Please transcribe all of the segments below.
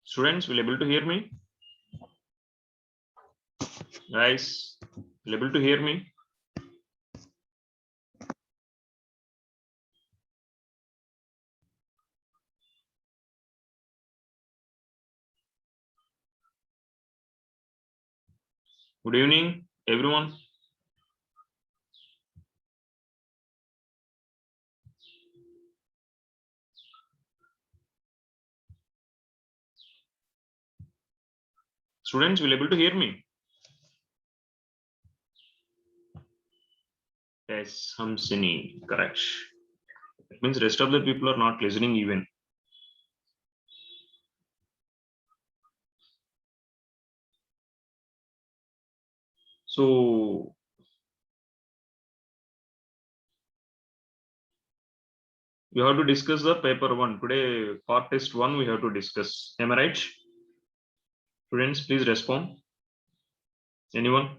Students, will able to hear me? Guys, will able to hear me? Good evening, everyone. Students, will able to hear me? Yes, Hamsini, correct. It means rest of the people are not listening even. So we have to discuss the paper 1 today. Part test 1 we have to discuss. Am I right? Students, please respond. Anyone?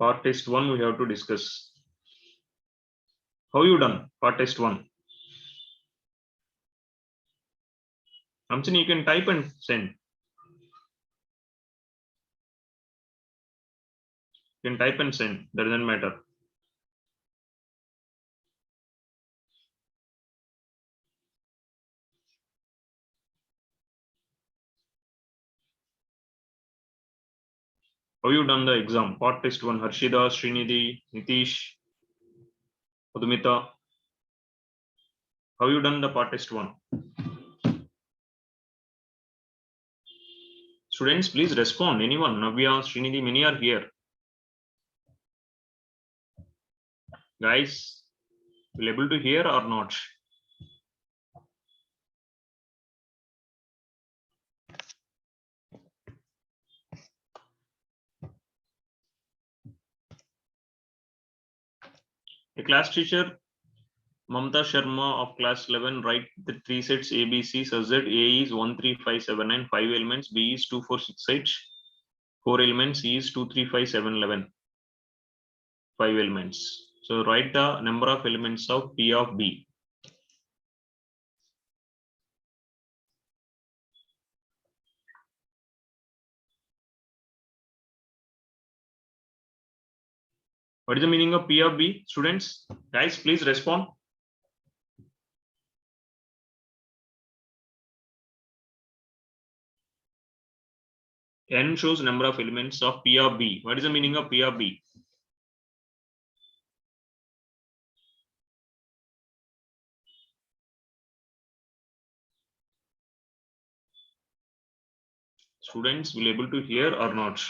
Part test 1 we have to discuss. How you done? Part test 1. Hamsini, you can type and send. You can type and send. That doesn't matter. How you done the exam? Part test 1. Harshida, Srinidhi, Nitish, Udumita. How you done the part test 1? Students, please respond. Anyone? Navya, Srinidhi, many are here. Guys, will able to hear or not? A class teacher, Mamta Sharma of class 11, write the 3 sets A, B, C such that A is 1, 3, 5, 7, and 5 elements, B is 2, 4, 6, 8, 4 elements, C is 2, 3, 5, 7, 11, 5 elements. So write the number of elements of P of B. What is the meaning of P of B? Students, guys, please respond. N shows number of elements of P of B. What is the meaning of P of B? Students will able to hear or not?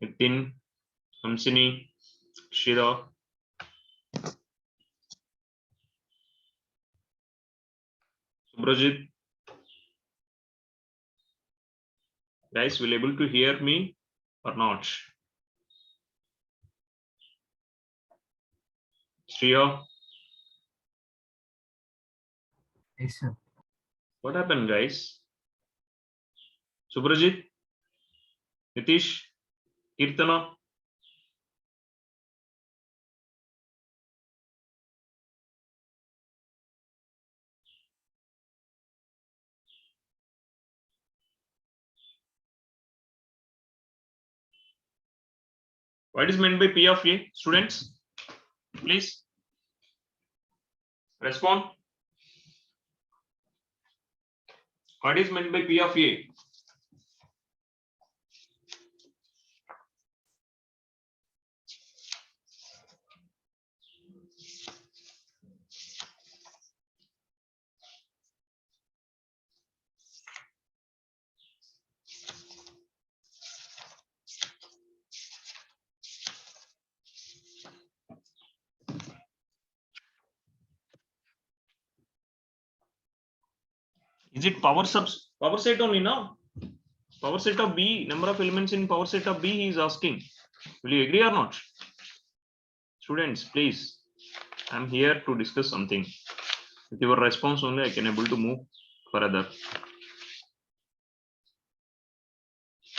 Nitin, Hamsini, Shira. Subrajit. Guys, will able to hear me or not? Shriya. Yes, sir. What happened, guys? Subrajit, Nitish, Kirtana. What is meant by P of A? Students, please respond. What is meant by P of A? Is it power set only now? Power set of B, number of elements in power set of B, he is asking. Will you agree or not? Students, please. I am here to discuss something. With your response only, I can able to move further.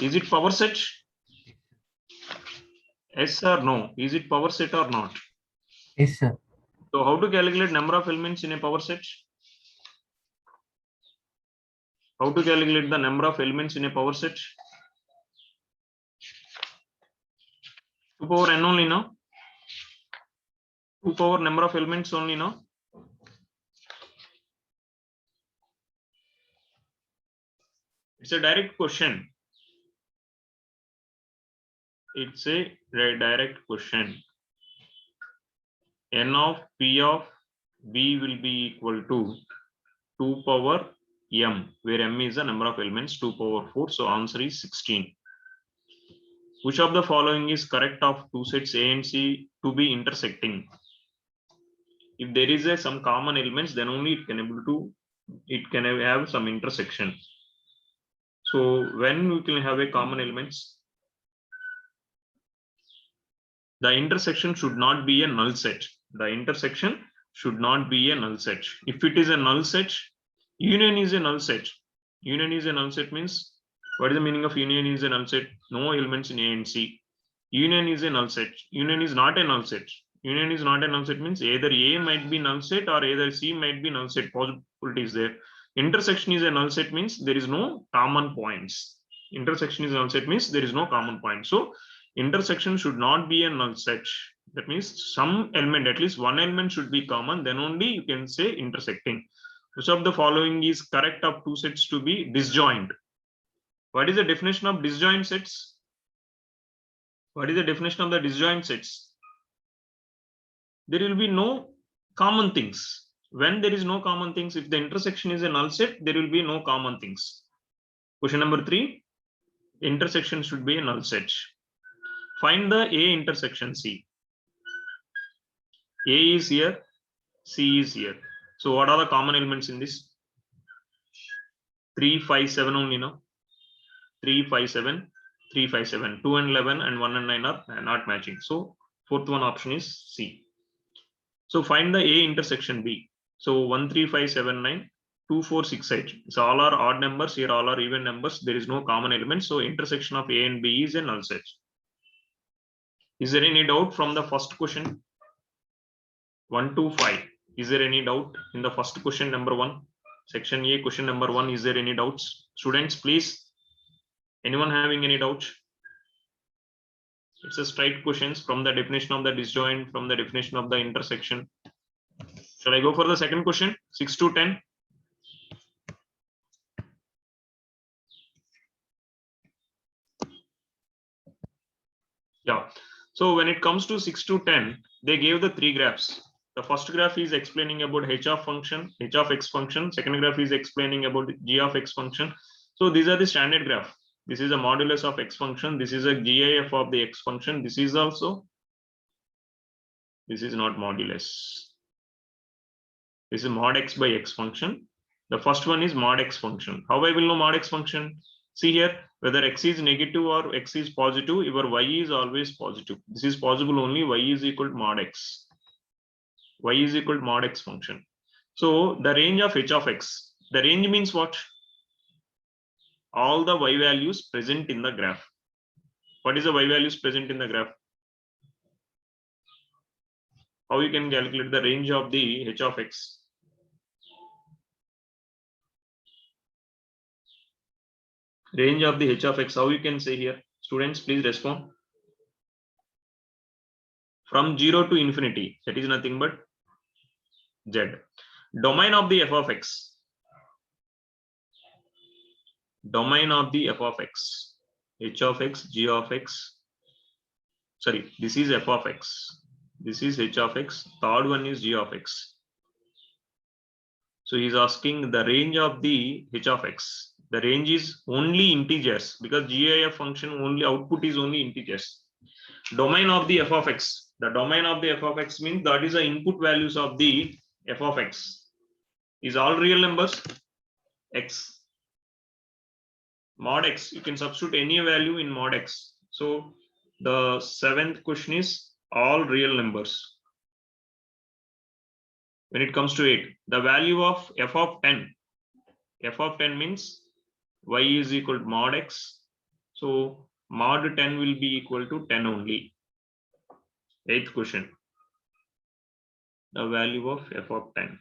Is it power set? Yes or no? Is it power set or not? Yes, sir. So how to calculate number of elements in a power set? How to calculate the number of elements in a power set? 2 power n only, no? 2 power number of elements only, no? It's a direct question. It's a direct question. N of P of V will be equal to 2 power m, where m is the number of elements, 2 power 4. So answer is 16. Which of the following is correct of two sets A and C to be intersecting? If there is some common elements, then only it can have some intersection. So when we can have a common elements, the intersection should not be a null set. The intersection should not be a null set. If it is a null set, union is a null set. Union is a null set means, what is the meaning of union is a null set? No elements in A and C. Union is a null set. Union is not a null set. Union is not a null set means either A might be null set or either C might be null set. Possibility is there. Intersection is a null set means there is no common points. Intersection is a null set means there is no common point. So intersection should not be a null set. That means some element, at least one element should be common, then only you can say intersecting. Which of the following is correct of two sets to be disjoint? What is the definition of disjoint sets? What is the definition of the disjoint sets? There will be no common things. When there is no common things, if the intersection is a null set, there will be no common things. Question number 3, intersection should be a null set. Find the A intersection C. A is here, C is here. So what are the common elements in this? 3, 5, 7 only, no? 3, 5, 7, 3, 5, 7. 2 and 11 and 1 and 9 are not matching. So fourth one option is C. So find the A intersection B. So 1, 3, 5, 7, 9, 2, 4, 6, 8. So all are odd numbers, here all are even numbers. There is no common element. So intersection of A and B is a null set. Is there any doubt from the first question? 1 to 5. Is there any doubt in the first question number 1? Section A, question number 1. Is there any doubts? Students, please. Anyone having any doubts? It's a straight questions from the definition of the disjoint, from the definition of the intersection. Shall I go for the second question? 6 to 10. Yeah. So when it comes to 6 to 10, they gave the 3 graphs. The first graph is explaining about h of function, h of x function. Second graph is explaining about g of x function. So these are the standard graph. This is a modulus of x function. This is a GIF of the x function. This is also, this is not modulus. This is mod x by x function. The first one is mod x function. How I will know mod x function? See here, whether x is negative or x is positive, your y is always positive. This is possible only y is equal to mod x. Y is equal to mod x function. So the range of h of x, the range means what? All the y values present in the graph. What is the y values present in the graph? How you can calculate the range of the h of x? Range of the h of x, how you can say here? Students, please respond. From 0 to infinity, that is nothing but z. Domain of the f of x. Domain of the f of x. H of x, g of x. Sorry, this is f of x. This is h of x. Third one is g of x. So he's asking the range of the h of x. The range is only integers because GIF function only output is only integers. Domain of the f of x. The domain of the f of x means that is the input values of the f of x. Is all real numbers x. Mod x, you can substitute any value in mod x. So the 7th question is all real numbers. When it comes to 8, the value of f of 10. F of 10 means y is equal to mod x. So mod 10 will be equal to 10 only. Eighth question. The value of f of 10.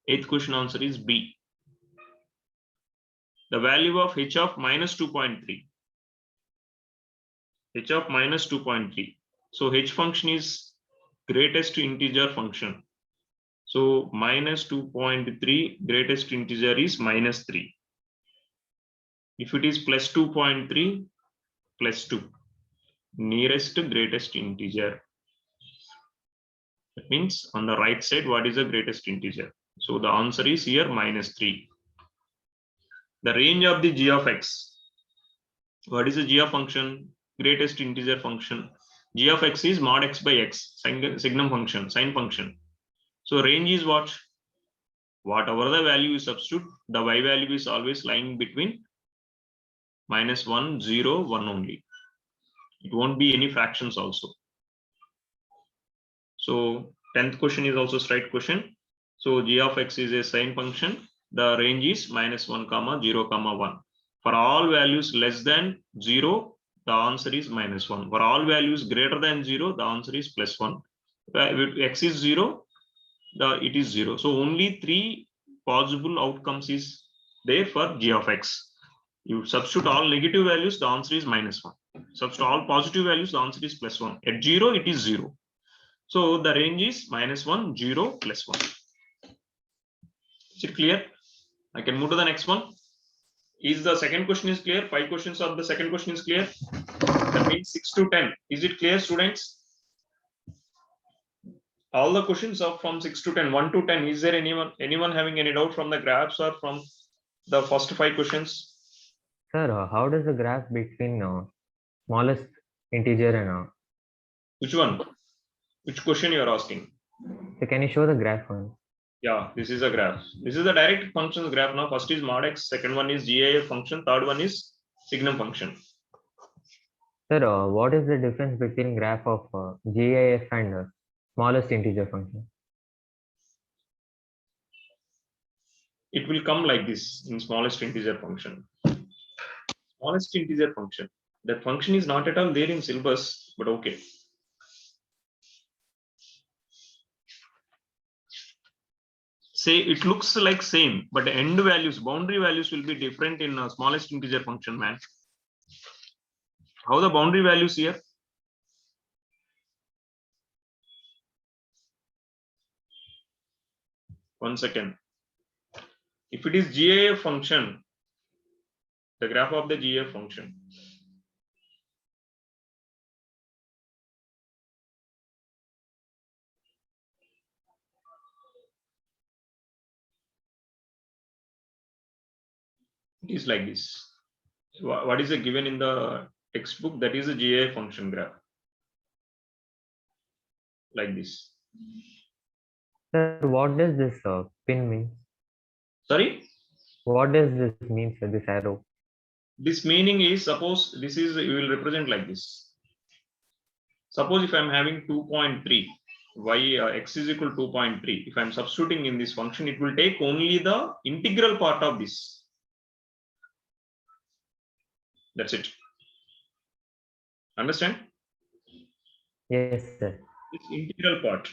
Eighth question answer is B. The value of h of minus 2.3. H of minus 2.3. So h function is greatest integer function. So minus 2.3 greatest integer is minus 3. If it is plus 2.3 plus 2, nearest greatest integer. That means on the right side, what is the greatest integer? So the answer is here minus 3. The range of the g of x. What is the g of function? Greatest integer function. G of x is mod x by x, signum function, sine function. So range is what? Whatever the value you substitute, the y value is always lying between minus 1, 0, 1 only. It won't be any fractions also. So 10th question is also straight question. So g of x is a sine function. The range is minus 1, 0, 1. For all values less than 0, the answer is minus 1. For all values greater than 0, the answer is plus 1. If x is 0, it is 0. So only 3 possible outcomes is there for g of x. You substitute all negative values, the answer is minus 1. Substitute all positive values, the answer is plus 1. At 0, it is 0. So the range is minus 1, 0, plus 1. Is it clear? I can move to the next one. Is the second question is clear? 5 questions of the second question is clear. That means 6 to 10. Is it clear, students? All the questions are from 6 to 10, 1 to 10. Is there anyone having any doubt from the graphs or from the first 5 questions? Sir, how does the graph between smallest integer and Which one? Which question you are asking? so can you show the graph one? Yeah, this is a graph. This is the direct functions graph now. First is mod x, second one is GIF function, third one is signum function. Sir, what is the difference between graph of GIF and smallest integer function? It will come like this in smallest integer function. Smallest integer function. That function is not at all there in syllabus, but okay. Say it looks like same, but the end values, boundary values will be different in smallest integer function, man. How the boundary values here? One second. If it is GIF function, the graph of the GIF function. It is like this. What is given in the textbook? That is a GIF function graph. Like this. Sir, what does this pin mean? Sorry? What does this mean, sir, this arrow? This meaning is, suppose this is, you will represent like this. Suppose if I'm having 2.3, y x is equal to 2.3. If I'm substituting in this function, it will take only the integral part of this. That's it. Understand? Yes, sir. This integral part.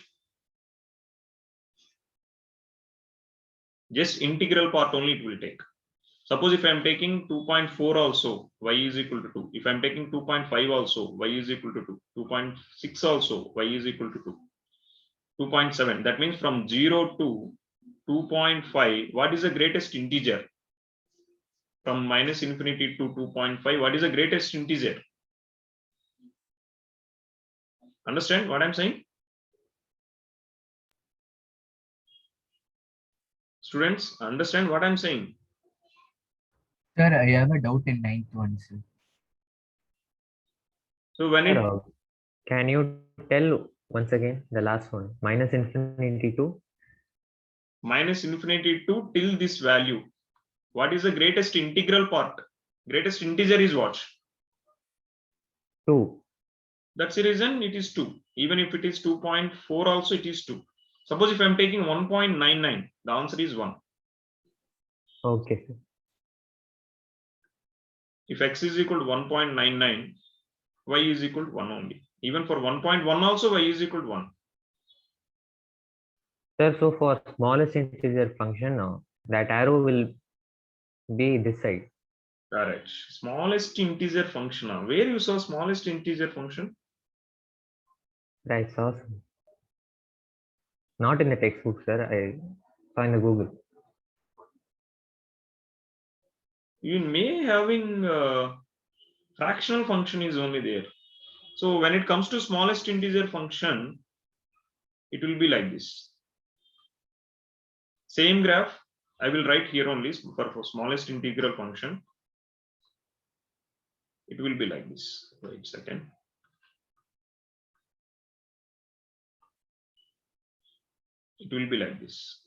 Just integral part only it will take. Suppose if I'm taking 2.4 also, y is equal to 2. If I'm taking 2.5 also, y is equal to 2. 2.6 also, y is equal to 2. 2.7. That means from 0 to 2.5, what is the greatest integer? From minus infinity to 2.5, what is the greatest integer? Understand what I'm saying? Students, understand what I'm saying? Sir, I have a doubt in ninth one, sir. So when Sir, it can you tell once again the last one? Minus infinity to? minus infinity to till this value, what is the greatest integral part? Greatest integer is what? 2. That's the reason it is 2. Even if it is 2.4 also it is 2. Suppose if I'm taking 1.99, the answer is 1. Okay, sir. If x is equal to 1.99, y is equal to 1 only. Even for 1.1 also y is equal to 1. Sir, so for smallest integer function, that arrow will be this side. Correct. Smallest integer function. Where you saw smallest integer function? I saw some. Not in the textbook, sir. I saw in the Google. You may having fractional function is only there. So when it comes to smallest integer function, it will be like this. Same graph, I will write here only for smallest integral function. It will be like this. Wait a second. It will be like this.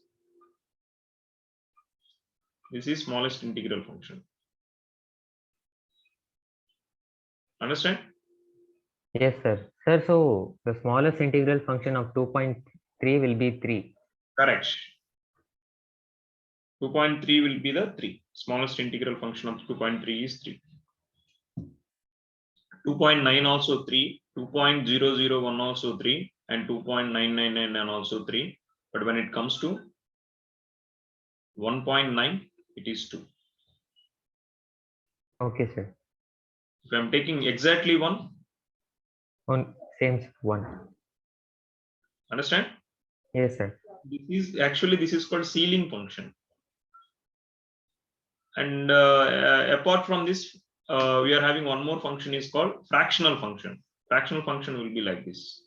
This is smallest integral function. Understand? Yes, sir. Sir, so the smallest integral function of 2.3 will be 3. Correct. 2.3 will be the 3. Smallest integral function of 2.3 is 3. 2.9 also 3. 2.001 also 3. And 2.999 also 3. But when it comes to 1.9, it is 2. Okay, sir. If I'm taking exactly 1, On same 1. understand? Yes, sir. This is called ceiling function. And apart from this, we are having one more function is called fractional function. Fractional function will be like this.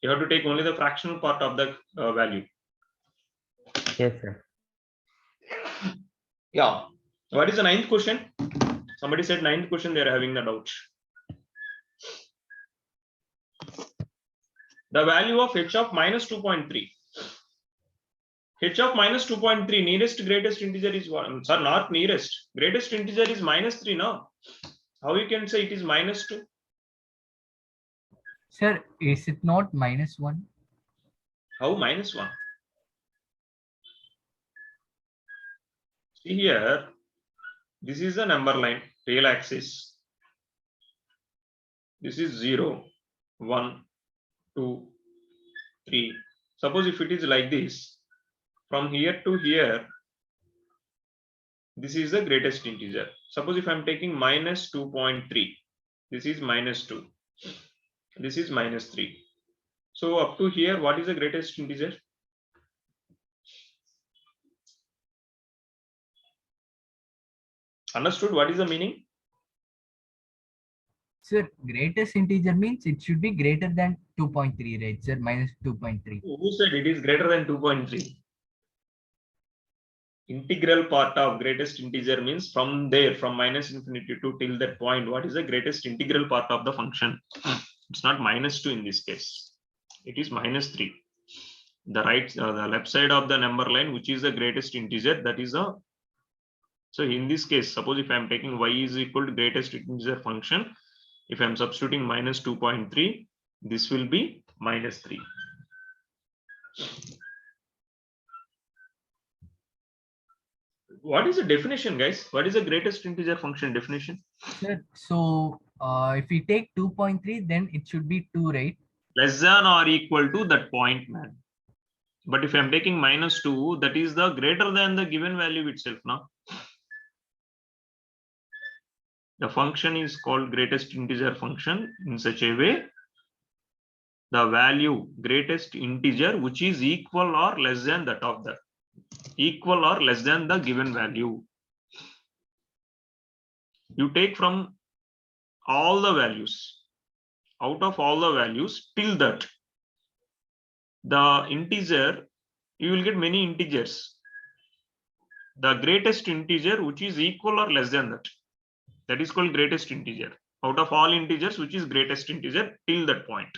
You have to take only the fractional part of the value. Yes, sir. Yeah. What is the 9th question? Somebody said 9th question, they are having the doubt. The value of h of minus 2.3. H of minus 2.3, nearest greatest integer is 1. Sir, not nearest. Greatest integer is minus 3 now. How you can say it is minus 2? Sir, is it not minus 1? How minus 1? See here, this is the number line, real axis. This is 0, 1, 2, 3. Suppose if it is like this, from here to here, this is the greatest integer. Suppose if I'm taking minus 2.3, this is minus 2, this is minus 3. So up to here, what is the greatest integer? Understood what is the meaning? Sir, greatest integer means it should be greater than 2.3, right, sir? Minus 2.3. Who said it is greater than 2.3? Integral part of greatest integer means from there, from minus infinity to till that point, what is the greatest integral part of the function? It's not minus 2 in this case. It is minus 3. The left side of the number line, which is the greatest integer, that is a. So in this case, suppose if I'm taking y is equal to greatest integer function, if I'm substituting minus 2.3, this will be minus 3. What is the definition, guys? What is the greatest integer function definition? Sir, so if we take 2.3, then it should be 2, right? Less than or equal to that point, man. But if I'm taking minus 2, that is the greater than the given value itself now. The function is called greatest integer function in such a way, the value greatest integer which is equal or less than that of the equal or less than the given value. You take from all the values, out of all the values till that the integer, you will get many integers. The greatest integer which is equal or less than that, that is called greatest integer. Out of all integers, which is greatest integer till that point.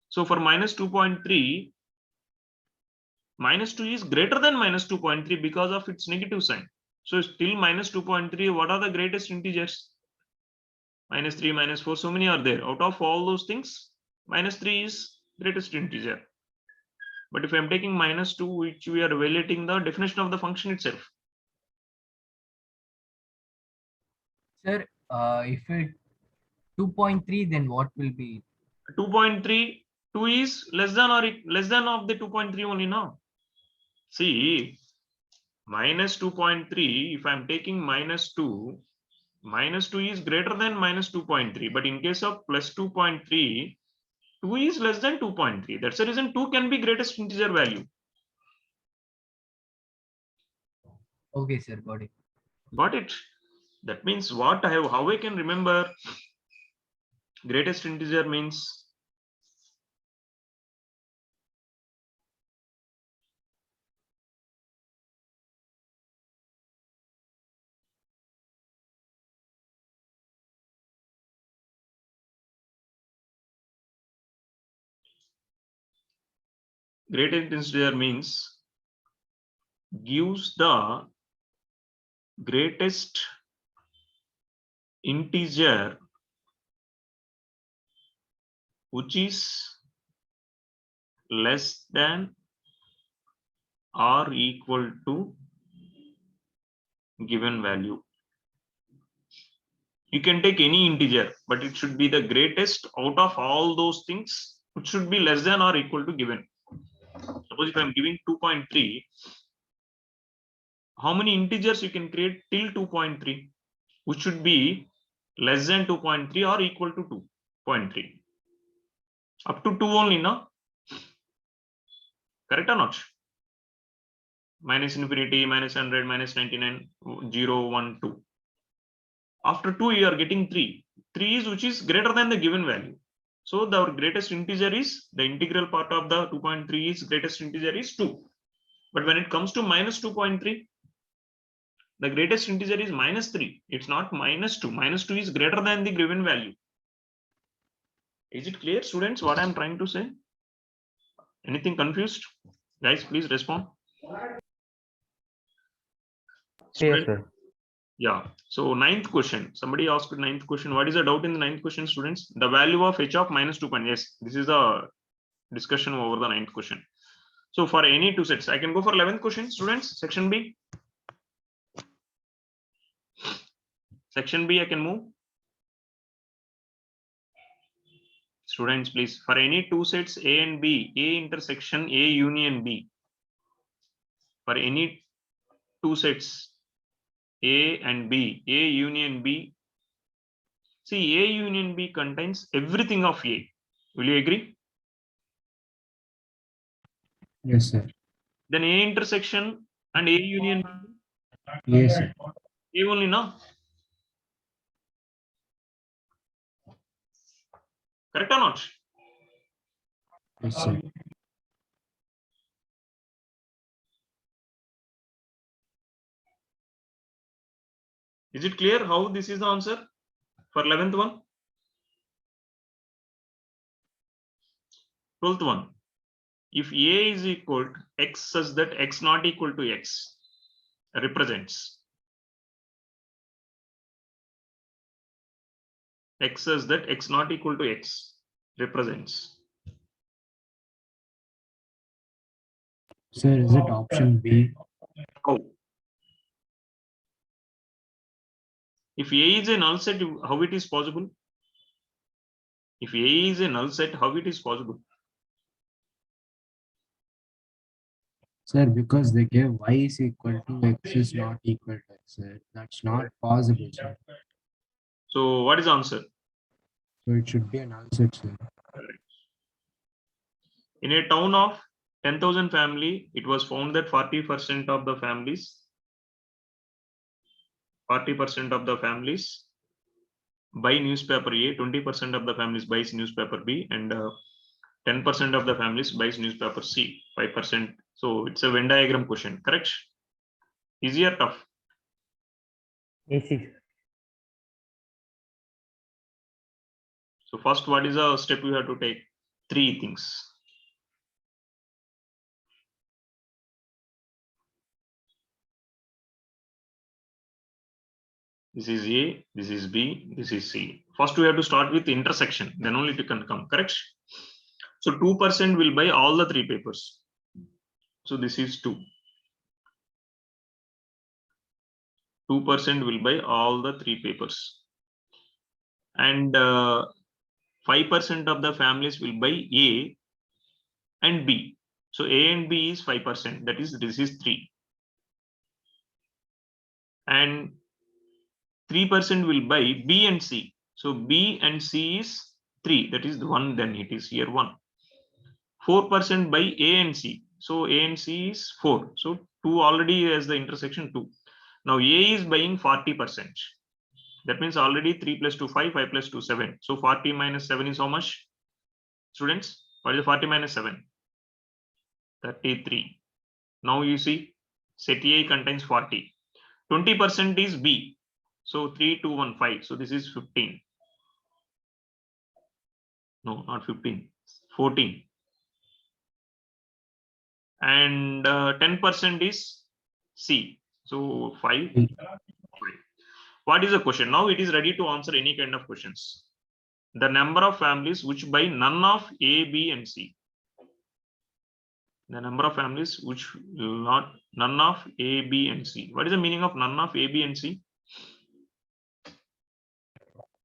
So for minus 2.3, minus 2 is greater than minus 2.3 because of its negative sign. So still minus 2.3. What are the greatest integers? Minus 3, minus 4. So many are there. Out of all those things, minus 3 is greatest integer. But if I'm taking minus 2, which we are evaluating the definition of the function itself. Sir, if it 2.3, then what will be? 2.3, 2 is less than or less than of the 2.3 only now. See, minus 2.3, if I'm taking minus 2 is greater than minus 2.3. But in case of plus 2.3, 2 is less than 2.3. That's the reason 2 can be greatest integer value. Okay, sir, got it. Got it? That means what I have, how I can remember greatest integer means greatest integer means gives the greatest integer which is less than or equal to given value. You can take any integer, but it should be the greatest out of all those things. It should be less than or equal to given. Suppose if I'm giving 2.3, how many integers you can create till 2.3, which should be less than 2.3 or equal to 2.3. Up to 2 only, no? Correct or not? Minus infinity, minus 100, minus 99, 0, 1, 2. After 2, you are getting 3. 3 is which is greater than the given value. So the greatest integer is the integral part of the 2.3 is greatest integer is 2. But when it comes to minus 2.3, the greatest integer is minus 3. It's not minus 2. Minus 2 is greater than the given value. Is it clear, students, what I'm trying to say? Anything confused? Guys, please respond. Yes, sir. Yeah. So ninth question. Somebody asked ninth question. What is the doubt in the ninth question, students? The value of h of minus 2. Yes, this is the discussion over the ninth question. So for any two sets, I can go for 11th question, students. Section B. Section B, I can move. Students, please. For any two sets A and B, A intersection A union B. For any two sets A and B, A union B. See, A union B contains everything of A. Will you agree? Yes, sir. Then A intersection and A union B. Yes, sir. A only, no? Correct or not? Yes, sir. Is it clear how this is the answer for 11th one? 12th one. If A is equal to X such that X not equal to X represents X such that X not equal to X represents. Sir, is it option B? How? If A is a null set, how it is possible? If A is a null set, how it is possible? Sir, because they gave y is equal to x is not equal to x, sir. That's not possible, sir. So what is the answer? So it should be a null set, sir. In a town of 10,000 family, it was found that 40% of the families buy newspaper A, 20% of the families buys newspaper B, and 10% of the families buys newspaper C, 5%. So it's a Venn diagram question, correct? Easy or tough? Easy. So first, what is the step you have to take? 3 things. This is A, this is B, this is C. First we have to start with intersection, then only it can come, correct? So 2% will buy all the 3 papers. So this is 2. 2% will buy all the 3 papers. And 5% of the families will buy A and B. So A and B is 5%, that is, this is 3. And 3% will buy B and C. So B and C is 3, that is the 1, then it is here 1. 4% buy A and C. So A and C is 4. So 2 already has the intersection 2. Now A is buying 40%. That means already 3 plus 2, 5, 5 plus 2, 7. So 40 minus 7 is how much? Students, what is 40 minus 7? 33. Now you see, set A contains 40. 20% is B. So 3, 2, 1, 5. So this is 15. No, not 15. 14. And 10% is C. So 5. What is the question? Now it is ready to answer any kind of questions. The number of families which buy none of A, B, and C. The number of families which not none of A, B, and C. What is the meaning of none of A, B, and C?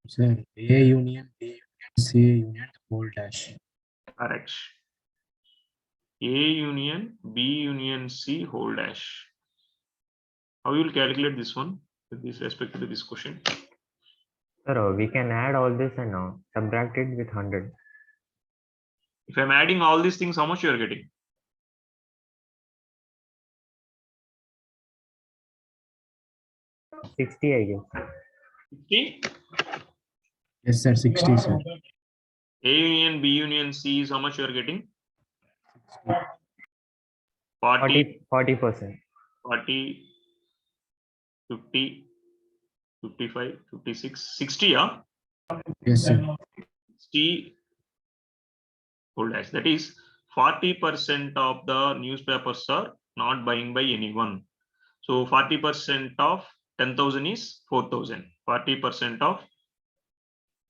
Sir, A union, B union, C union, whole dash. Correct. A union, B union, C whole dash. How you will calculate this one with this respect to this question? Sir, we can add all this and subtract it with 100. If I'm adding all these things, how much you are getting? 60, I guess. 60? Yes, sir, 60, sir. A union, B union, C is how much you are getting? 40, 40%. 40, 50, 55, 56, 60, yeah? Yes, sir. 60 whole dash. That is 40% of the newspapers are not buying by anyone. So 40% of 10,000 is 4,000. 40% of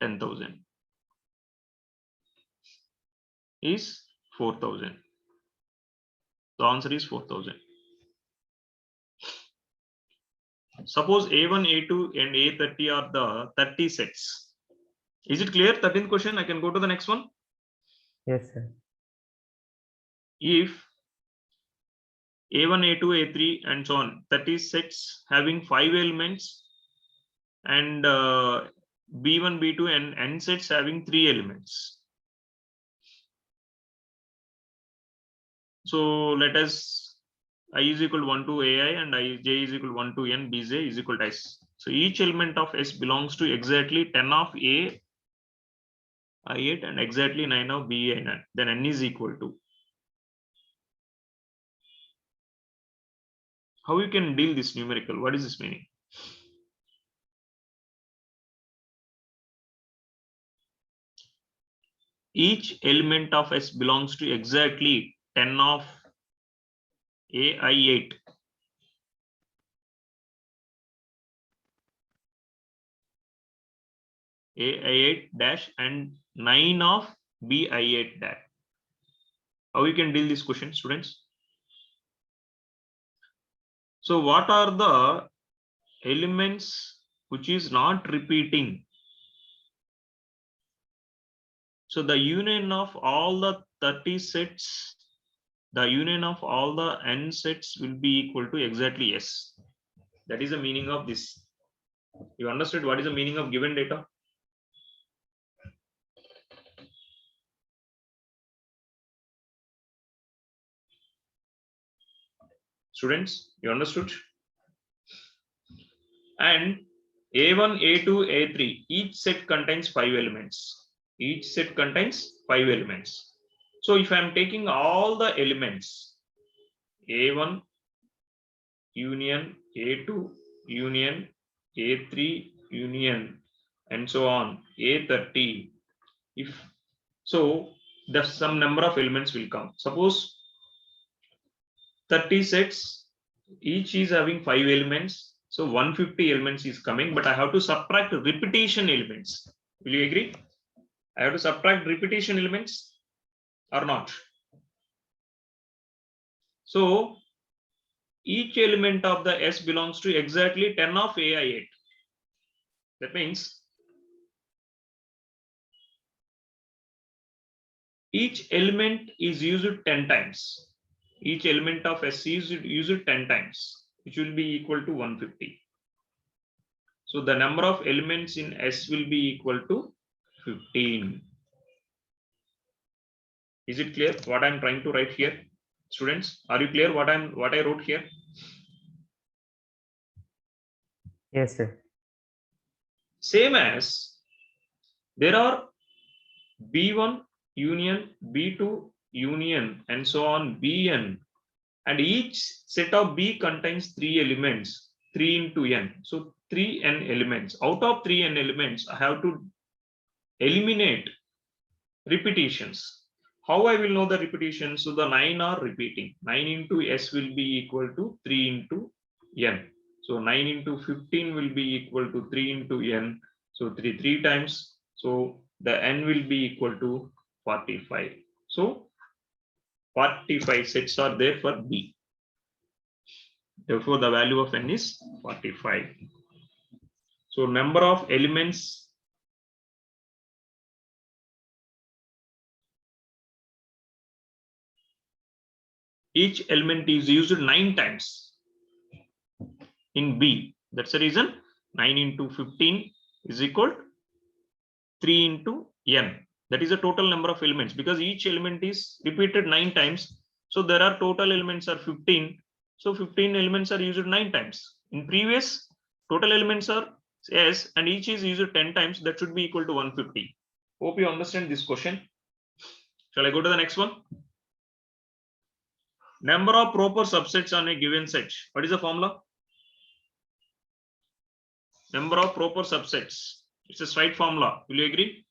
10,000 is 4,000. The answer is 4,000. Suppose A1, A2, and A30 are the 30 sets. Is it clear? 13th question. I can go to the next one. Yes, sir. If A1, A2, A3, and so on, 30 sets having 5 elements, and B1, B2, and N sets having 3 elements. So let us I is equal to 1 to AI and J is equal to 1 to N, Bj is equal to S. So each element of S belongs to exactly 10 of A, I8, and exactly 9 of B, I9. Then N is equal to. How you can deal this numerical? What is this meaning? Each element of S belongs to exactly 10 of AI8. AI8 dash and 9 of BI8 dash. How you can deal this question, students? So what are the elements which is not repeating? So the union of all the 30 sets, the union of all the N sets will be equal to exactly S. That is the meaning of this. You understood what is the meaning of given data? Students, you understood? And A1, A2, A3, each set contains 5 elements. Each set contains 5 elements. So if I am taking all the elements, A1, union, A2, union, A3, union, and so on, A30, if so, the some number of elements will come. Suppose 30 sets, each is having 5 elements, So 150 elements is coming, but I have to subtract repetition elements. Will you agree? I have to subtract repetition elements or not? So each element of the S belongs to exactly 10 of AI8. That means each element is used 10 times. Each element of S is used 10 times, which will be equal to 150. So the number of elements in S will be equal to 15. Is it clear what I'm trying to write here? Students, are you clear what I wrote here? Yes, sir. Same as there are B1 union, B2 union, and so on, Bn, and each set of B contains 3 elements, 3 into n. So 3n elements. Out of 3n elements, I have to eliminate repetitions. How I will know the repetitions? So the 9 are repeating. 9 into S will be equal to 3 into n. So 9 into 15 will be equal to 3 into n. So 3 times. So the n will be equal to 45. So 45 sets are there for B. Therefore, the value of n is 45. So number of elements each element is used 9 times in B. That's the reason 9 into 15 is equal to 3 into n. That is the total number of elements because each element is repeated 9 times. So there are total elements are 15. So 15 elements are used 9 times. In previous, total elements are S and each is used 10 times. That should be equal to 150. Hope you understand this question. Shall I go to the next one? Number of proper subsets on a given set. What is the formula? Number of proper subsets. It's a straight formula. Will you agree?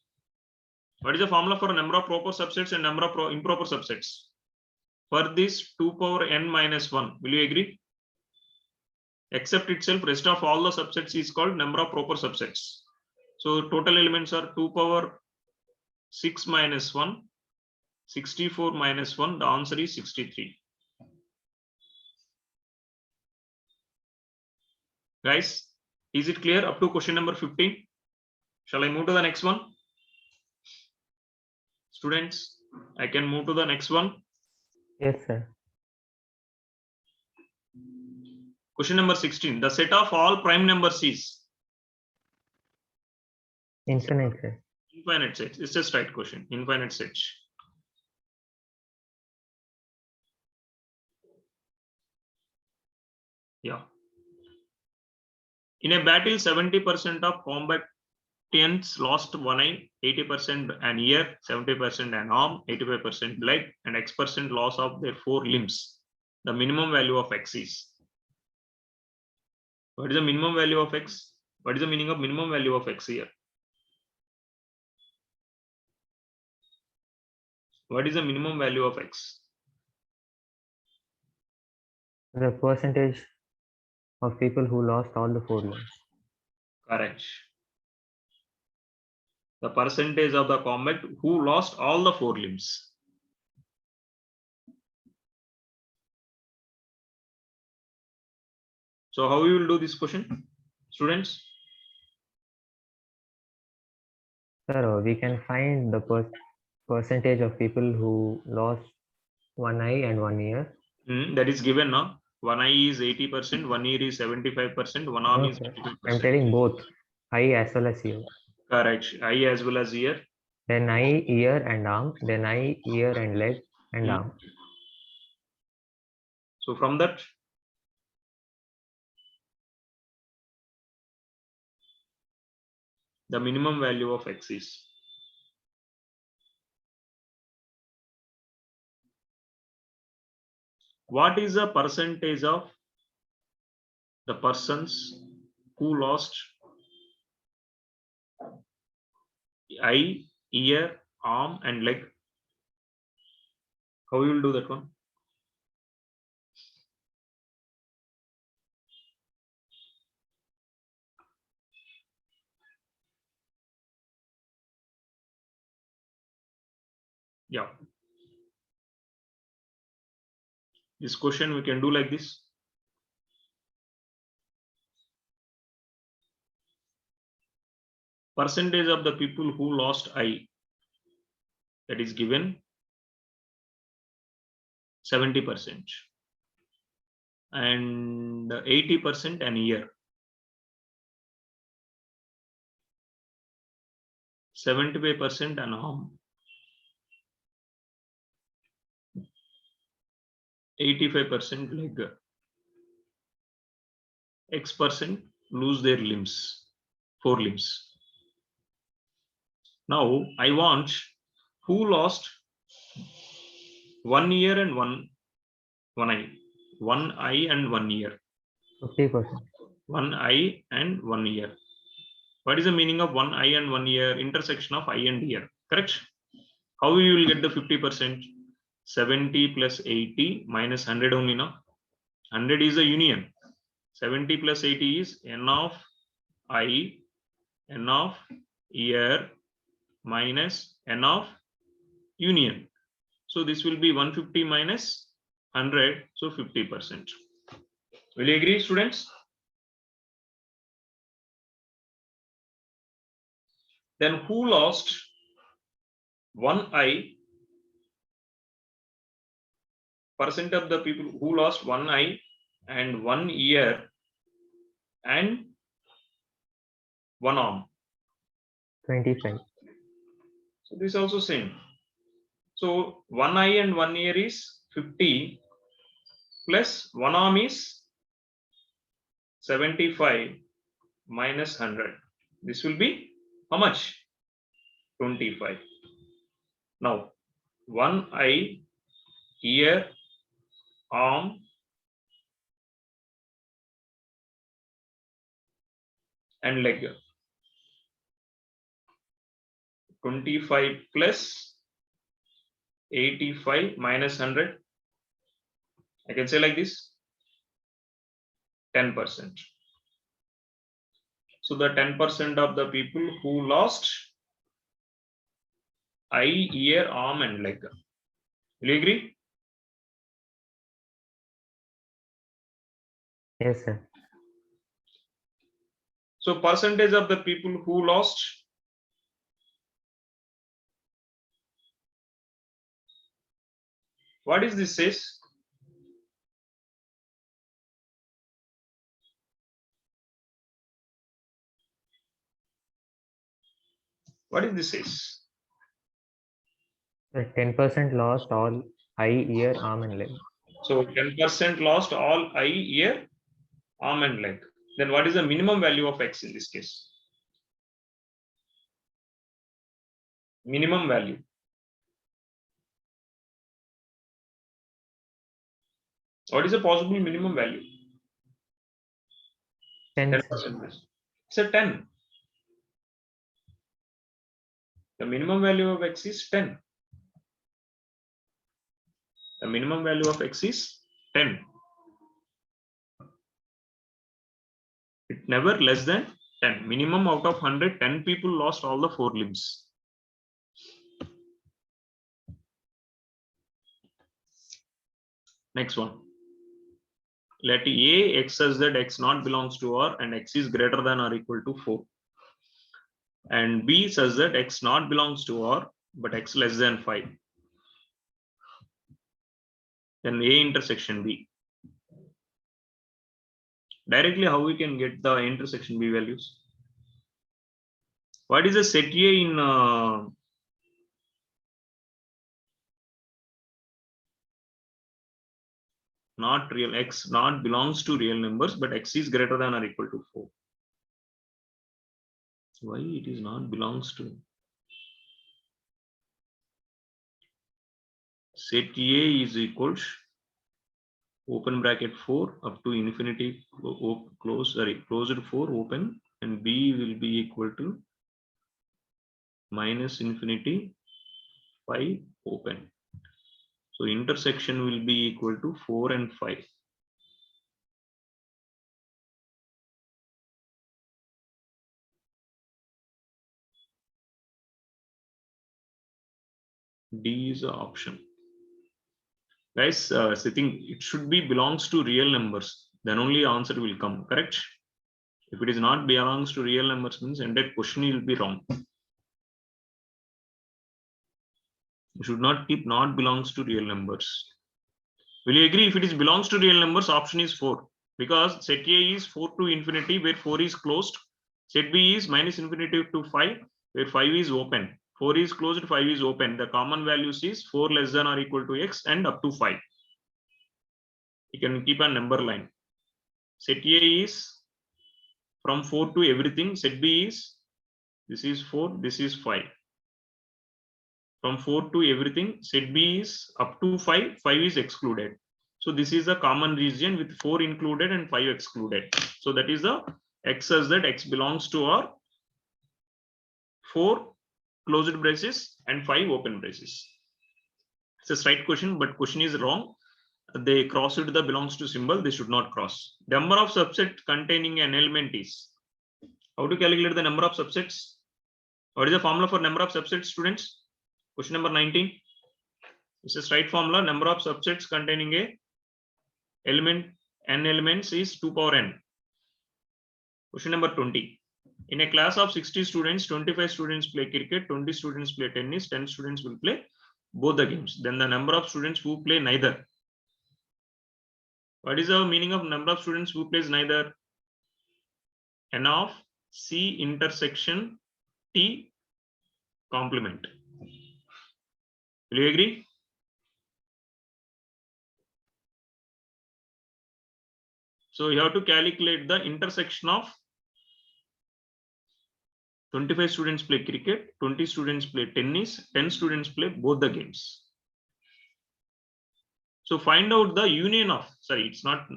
What is the formula for number of proper subsets and number of improper subsets? For this 2 power n minus 1. Will you agree? Except itself, rest of all the subsets is called number of proper subsets. So total elements are 2 power 6 minus 1, 64 minus 1. The answer is 63. Guys, is it clear up to question number 15? Shall I move to the next one? Students, I can move to the next one. Yes, sir. Question number 16. The set of all prime numbers is Infinite, sir. infinite sets. It's just right question. Infinite sets. Yeah. In a battle, 70% of combatants lost one eye, 80% an ear, 70% an arm, 85% leg, and X% loss of their 4 limbs. The minimum value of X is. What is the minimum value of X? What is the meaning of minimum value of X here? What is the minimum value of X? The percentage of people who lost all the 4 limbs. Correct. The percentage of the combat who lost all the 4 limbs. So how you will do this question, students? Sir, we can find the percentage of people who lost one eye and 1 ear. That is given now. One eye is 80%, 1 ear is 75%, one arm is Okay. 25%. I'm telling both eye as well as ear. Correct. Eye as well as ear. Then eye, ear, and arm. Then eye, ear, and leg and arm. So from that, the minimum value of X is. What is the percentage of the persons who lost eye, ear, arm, and leg? How you will do that one? Yeah. This question we can do like this. Percentage of the people who lost eye, that is given 70% and 80% an year. 75% an arm, 85% leg, X% lose their limbs, 4 limbs. Now I want who lost 1 year and one eye, 1 eye and 1 year, 50%. 1 eye and 1 year. What is the meaning of 1 eye and 1 year? Intersection of eye and ear, correct? How you will get the 50%? 70 plus 80 minus 100 only, no? 100 is a union. 70 plus 80 is n of eye, n of ear minus n of union. So this will be 150 minus 100, so 50%. Will you agree, students? Then who lost 1 eye? Percent of the people who lost 1 eye and 1 ear and 1 arm. 25. So this is also same. So 1 eye and 1 ear is 50 plus 1 arm is 75 minus 100. This will be how much? 25. Now 1 eye, ear, arm and leg. 25 plus 85 minus 100. I can say like this, 10%. So the 10% of the people who lost eye, ear, arm and leg. Will you agree? Yes, sir. So percentage of the people who lost what is this says? What is this says? 10% lost all eye, ear, arm, and leg. So 10% lost all eye, ear, arm and leg. Then what is the minimum value of X in this case? Minimum value. What is the possible minimum value? 10. 10%. It's a 10. The minimum value of X is 10. The minimum value of X is 10. It never less than 10. Minimum out of 100, 10 people lost all the 4 limbs. Next one. Let A, X such that X not belongs to R and X is greater than or equal to 4. And B such that X not belongs to R but X less than 5. Then A intersection B. Directly how we can get the intersection B values? What is the set A in not real? X not belongs to real numbers but X is greater than or equal to 4. Why it is not belongs to? Set A is equals open bracket 4 up to infinity closed 4 open and B will be equal to minus infinity 5 open. So intersection will be equal to 4 and 5. D is the option. Guys, I think it should be belongs to real numbers. Then only answer will come. Correct? If it is not belongs to real numbers, means entire question will be wrong. You should not keep not belongs to real numbers. Will you agree? If it is belongs to real numbers, option is 4. Because set A is 4 to infinity, where 4 is closed. Set B is minus infinity to 5, where 5 is open. 4 is closed, 5 is open. The common values is 4 less than or equal to x and up to 5. You can keep a number line. Set A is from 4 to everything. Set B is, this is 4, this is 5. From 4 to everything, set B is up to 5, 5 is excluded. So this is the common region with 4 included and 5 excluded. So that is the x as that x belongs to our 4 closed braces and 5 open braces. It's a right question, but question is wrong. They crossed the belongs to symbol, they should not cross. Number of subsets containing an element is. How to calculate the number of subsets? What is the formula for number of subsets, students? Question number 19. This is right formula. Number of subsets containing a element, n elements is 2 power n. Question number 20. In a class of 60 students, 25 students play cricket, 20 students play tennis, 10 students will play both the games. Then the number of students who play neither. What is the meaning of number of students who plays neither? N of C intersection T complement. Will you agree? So you have to calculate the intersection of 25 students play cricket, 20 students play tennis, 10 students play both the games. So find out the union of, sorry, it's not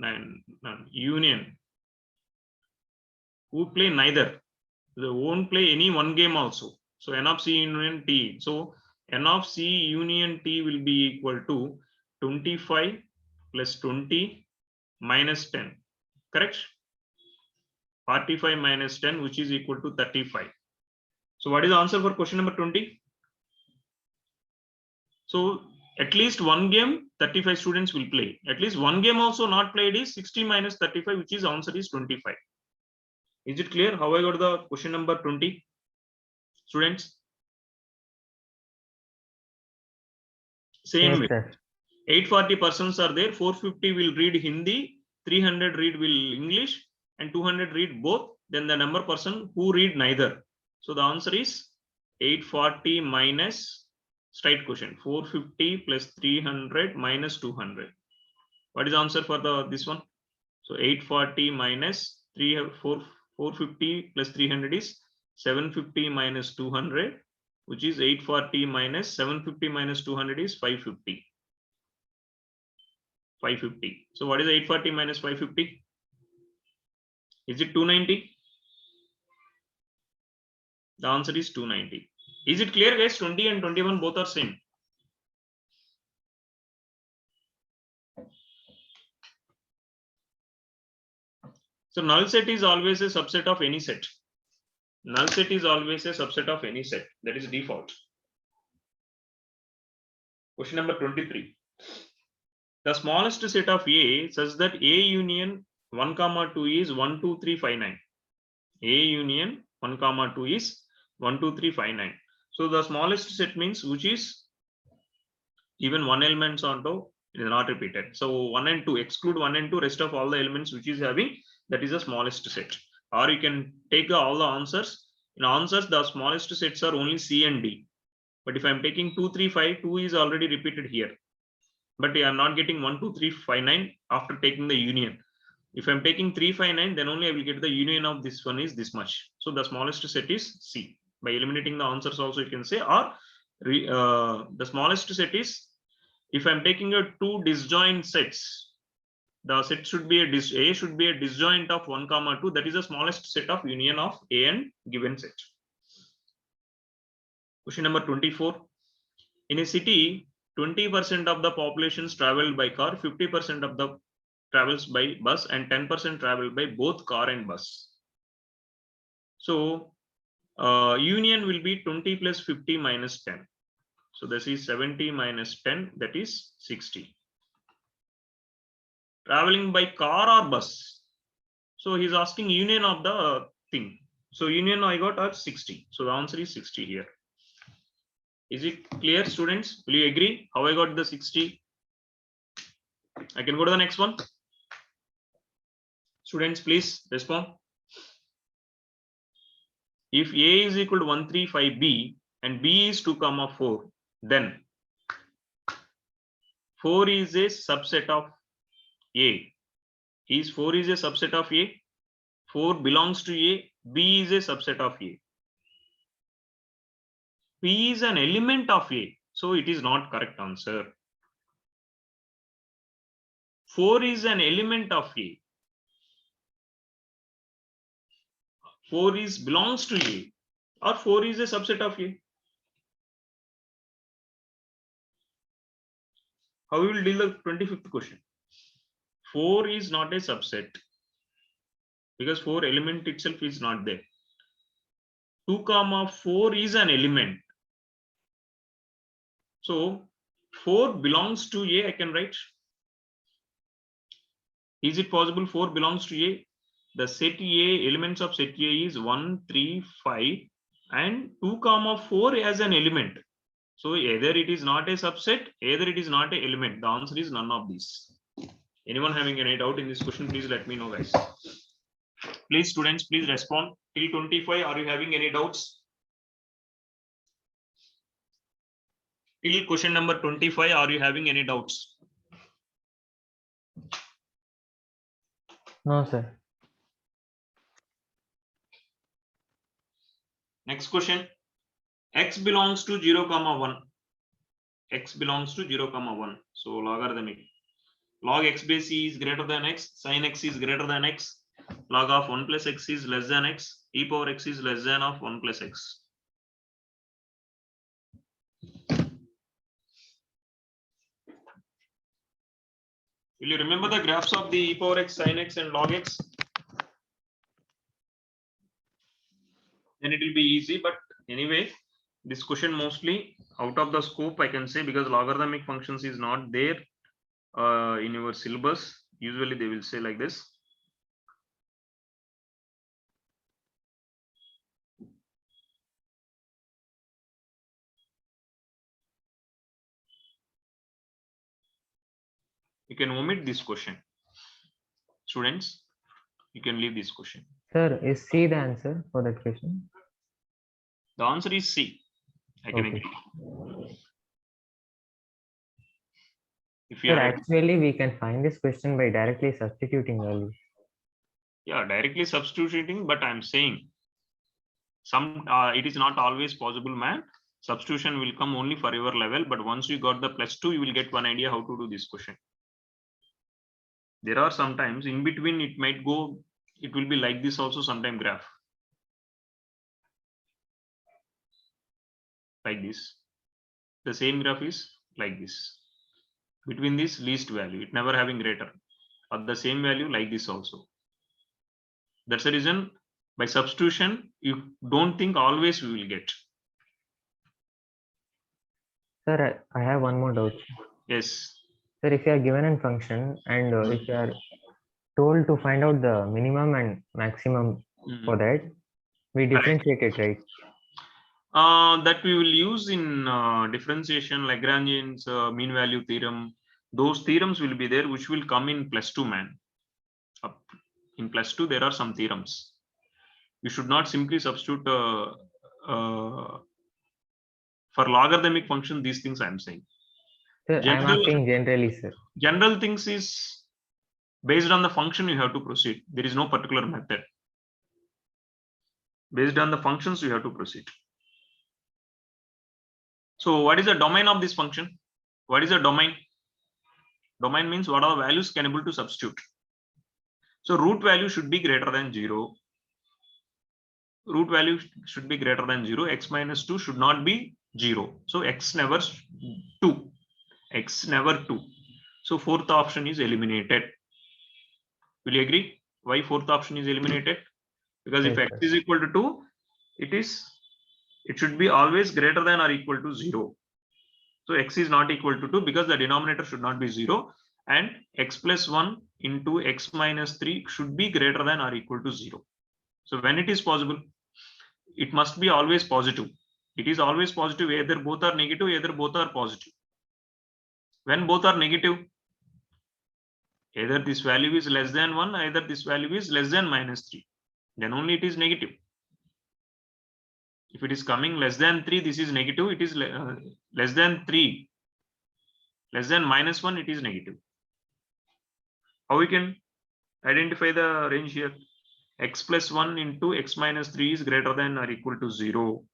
union. Who play neither? They won't play any one game also. So N of C union T. So N of C union T will be equal to 25 plus 20 minus 10. Correct? 45 minus 10, which is equal to 35. So what is the answer for question number 20? So at least one game, 35 students will play. At least one game also not played is 60 minus 35, which is answer is 25. Is it clear how I got the question number 20? Students? Same Yes, way. sir. 840 persons are there. 450 will read Hindi, 300 read will English, and 200 read both. Then the number person who read neither. So the answer is 840 minus, straight question, 450 plus 300 minus 200. What is the answer for this one? So 840 minus 450 plus 300 is 750 minus 200, which is 840 minus 750 minus 200 is 550. 550. So what is 840 minus 550? Is it 290? The answer is 290. Is it clear, guys? 20 and 21 both are same. So null set is always a subset of any set. Null set is always a subset of any set. That is default. Question number 23. The smallest set of A such that A union 1, 2 is 1, 2, 3, 5, 9. A union 1, 2 is 1, 2, 3, 5, 9. So the smallest set means which is even one elements onto is not repeated. So 1 and 2, exclude 1 and 2, rest of all the elements which is having, that is the smallest set. Or you can take all the answers. In answers, the smallest sets are only C and D. But if I'm taking 2, 3, 5, 2 is already repeated here. But I am not getting 1, 2, 3, 5, 9 after taking the union. If I'm taking 3, 5, 9, then only I will get the union of this one is this much. So the smallest set is C. By eliminating the answers also you can say, or the smallest set is, if I'm taking a two disjoint sets, the set should be A should be a disjoint of 1, 2. That is the smallest set of union of A and given set. Question number 24. In a city, 20% of the populations travel by car, 50% of the travels by bus, and 10% travel by both car and bus. So union will be 20 plus 50 minus 10. So this is 70 minus 10, that is 60. Traveling by car or bus. So he's asking union of the thing. So union I got at 60. So the answer is 60 here. Is it clear, students? Will you agree how I got the 60? I can go to the next one. Students, please respond. If A is equal to 135B and B is 2, 4, then 4 is a subset of A. Is 4 is a subset of A? 4 belongs to A. B is a subset of A. P is an element of A. So it is not correct answer. 4 is an element of A. 4 is belongs to A, or 4 is a subset of A. How we will deal the 25th question? 4 is not a subset because 4 element itself is not there. 2, 4 is an element. So 4 belongs to A, I can write. Is it possible 4 belongs to A? The set A, elements of set A is 1, 3, 5 and 2, 4 as an element. So either it is not a subset, either it is not an element. The answer is none of these. Anyone having any doubt in this question, please let me know, guys. Please, students, please respond. Till 25, are you having any doubts? Till question number 25, are you having any doubts? No, sir. Next question. X belongs to 0, 1. X belongs to 0, 1. So logarithmic. Log x base c is greater than x. Sin x is greater than x. Log of 1 plus x is less than x. E power x is less than of 1 plus x. Will you remember the graphs of the e power x, sin x and log x? Then it will be easy, but anyway, this question mostly out of the scope, I can say, because logarithmic functions is not there in your syllabus. Usually they will say like this. You can omit this question. Students, you can leave this question. Sir, is C the answer for that question? The answer is C. I can Okay. agree. If you Sir, are actually, we can find this question by directly substituting value. yeah, directly substituting, but I'm saying some it is not always possible, man. Substitution will come only for your level, but once you got the +2, you will get one idea how to do this question. There are sometimes in between it might go, it will be like this also, sometime graph. Like this. The same graph is like this. Between this least value, it never having greater. Or the same value like this also. That's the reason by substitution, you don't think always we will get. Sir, I have one more doubt. Yes. Sir, if you are given a function and if you are told to find out the minimum and maximum for that, we differentiate it, right? That we will use in differentiation, Lagrangian's mean value theorem. Those theorems will be there, which will come in +2, man. In +2, there are some theorems. You should not simply substitute for logarithmic function these things I'm saying. Sir, I am asking generally, sir. General things is based on the function you have to proceed. There is no particular method. Based on the functions you have to proceed. So what is the domain of this function? What is the domain? Domain means what are the values can able to substitute. So root value should be greater than 0. Root value should be greater than 0. X minus 2 should not be 0. So x never 2. X never 2. So fourth option is eliminated. Will you agree? Why fourth option is eliminated? Because if x is equal to 2, it should be always greater than or equal to 0. So x is not equal to 2 because the denominator should not be 0, and x plus 1 into x minus 3 should be greater than or equal to 0. So when it is possible, it must be always positive. It is always positive, either both are negative, either both are positive. When both are negative, either this value is less than 1, either this value is less than minus 3. Then only it is negative. If it is coming less than 3, this is negative. It is less than 3, less than minus 1, it is negative. How we can identify the range here? X plus 1 into x minus 3 is greater than or equal to 0.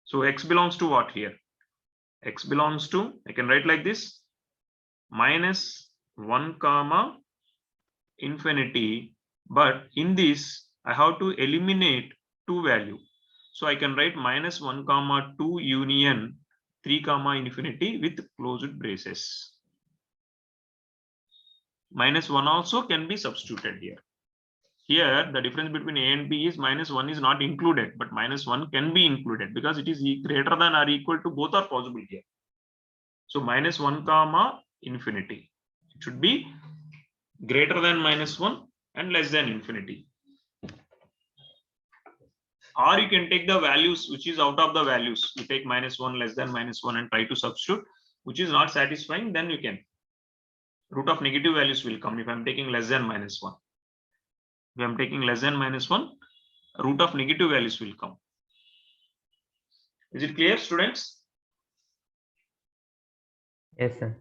So x belongs to what here? X belongs to, I can write like this, minus 1 comma infinity, but in this I have to eliminate 2 value. So I can write minus 1 comma 2 union 3 comma infinity with closed braces. Minus 1 also can be substituted here. Here the difference between a and b is minus 1 is not included, but minus 1 can be included because it is greater than or equal to, both are possible here. So minus 1 comma infinity, it should be greater than minus 1 and less than infinity. Or you can take the values which is out of the values. You take minus 1, less than minus 1 and try to substitute, which is not satisfying, then you can. Root of negative values will come if I am taking less than minus 1. If I am taking less than minus 1, root of negative values will come. Is it clear, students? Yes, sir.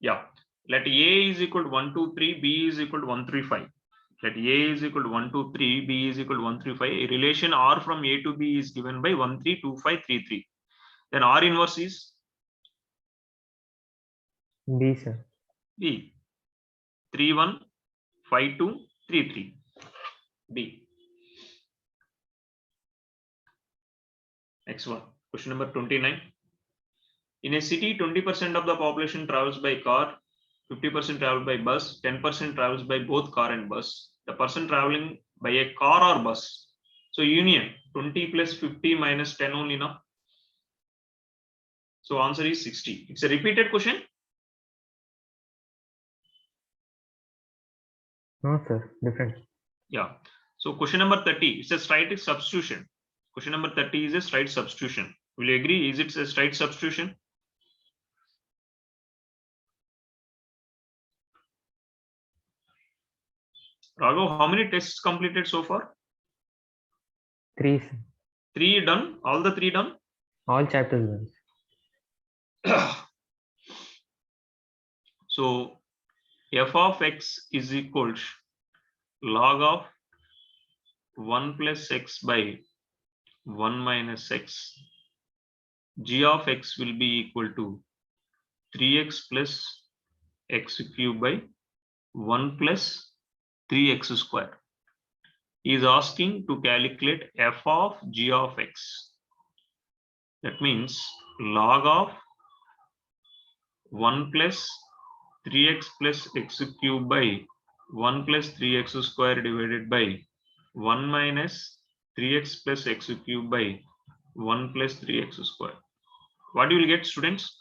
Yeah. Let A is equal to 1, 2, 3, B is equal to 1, 3, 5. Let A is equal to 1, 2, 3, B is equal to 1, 3, 5. A relation R from A to B is given by 1, 3, 2, 5, 3, 3. Then R inverse is B, sir. B. 3, 1, 5, 2, 3, 3. B. Next one. Question number 29. In a city, 20% of the population travels by car, 50% travel by bus, 10% travels by both car and bus. The person traveling by a car or bus. So union 20 plus 50 minus 10 only now. So answer is 60. It's a repeated question. No, sir. Different. Yeah. So question number 30. It's a straight substitution. Question number 30 is a straight substitution. Will you agree? Is it a straight substitution? Raghav, how many tests completed so far? 3, sir. 3 done? All the 3 done? All chapters done. So f of x is equal to log of 1 plus x by 1 minus x. G of x will be equal to 3x plus x cube by 1 plus 3x square. He is asking to calculate f of g of x. That means log of 1 plus 3x plus x cube by 1 plus 3x square divided by 1 minus 3x plus x cube by 1 plus 3x square. What you will get, students?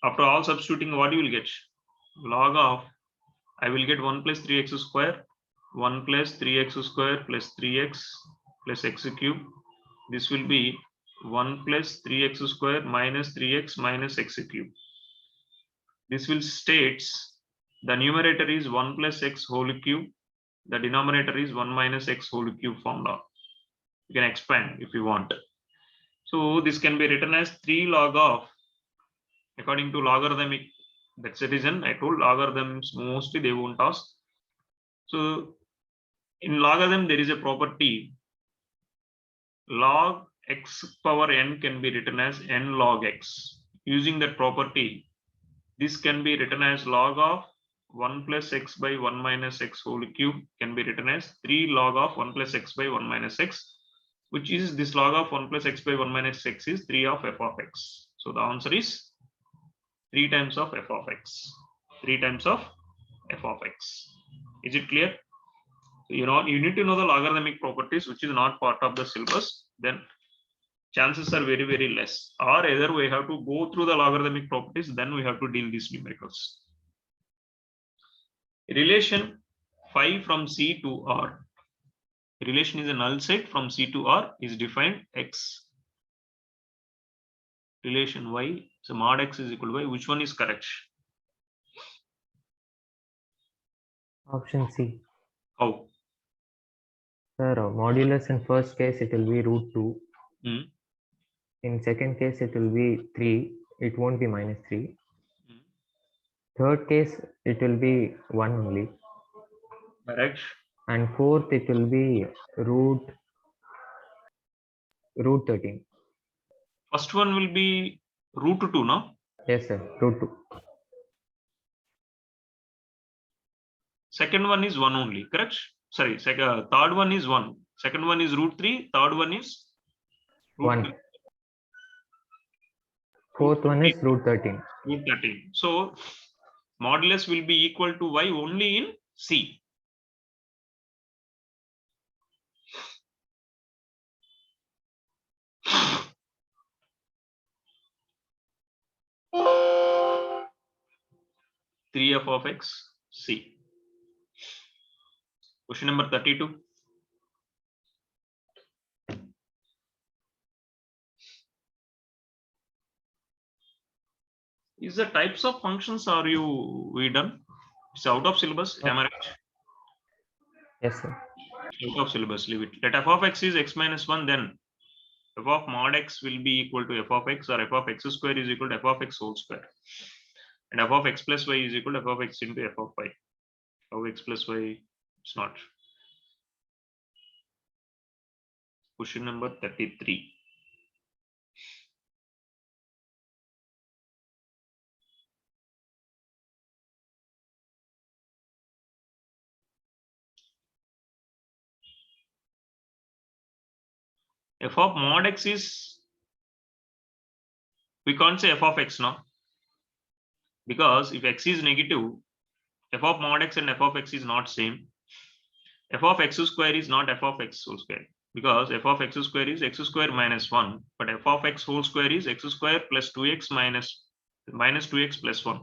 After all substituting, what you will get? Log of, I will get 1 plus 3x square, 1 plus 3x square plus 3x plus x cube. This will be 1 plus 3x square minus 3x minus x cube. This will states the numerator is 1 plus x whole cube. The denominator is 1 minus x whole cube formula. You can expand if you want. So this can be written as 3 log of, according to logarithmic. That's the reason I told logarithms mostly they won't ask. So in logarithm there is a property, log x power n can be written as n log x. Using that property, this can be written as log of 1 plus x by 1 minus x whole cube can be written as 3 log of 1 plus x by 1 minus x, which is this log of 1 plus x by 1 minus x is 3 of f of x. So the answer is 3 times of f of x. 3 times of f of x. Is it clear? You know, you need to know the logarithmic properties, which is not part of the syllabus. Then chances are very, very less. Or either we have to go through the logarithmic properties, then we have to deal these numericals. Relation phi from C to R. Relation is a null set from C to R is defined X. Relation Y, so mod X is equal to Y. Which one is correct? Option C. How? Sir, modulus in first case it will be root 2. Hmm. In second case it will be 3. It won't be minus 3. Hmm. Third case it will be 1 only. Correct. And fourth it will be root 13. First one will be root 2, no? Yes, sir. Root 2. Second one is 1 only, correct? Sorry, third one is 1. Second one is root 3. Third one is root 1. 3. Fourth one is root 13. Root 13. So modulus will be equal to Y only in C. Three f of x C. Question number 32. Is the types of functions are we done? It's out of syllabus. Am I right? Yes, sir. Out of syllabus. Leave it. Let f of x is x minus 1, then f of mod x will be equal to f of x, or f of x square is equal to f of x whole square. And f of x plus y is equal to f of x into f of y. F of x plus y, it's not. Question number 33. F of mod x is, we can't say f of x now, because if x is negative, f of mod x and f of x is not same. F of x square is not f of x whole square, because f of x square is x square minus 1, but f of x whole square is x square plus 2x minus 2x plus 1.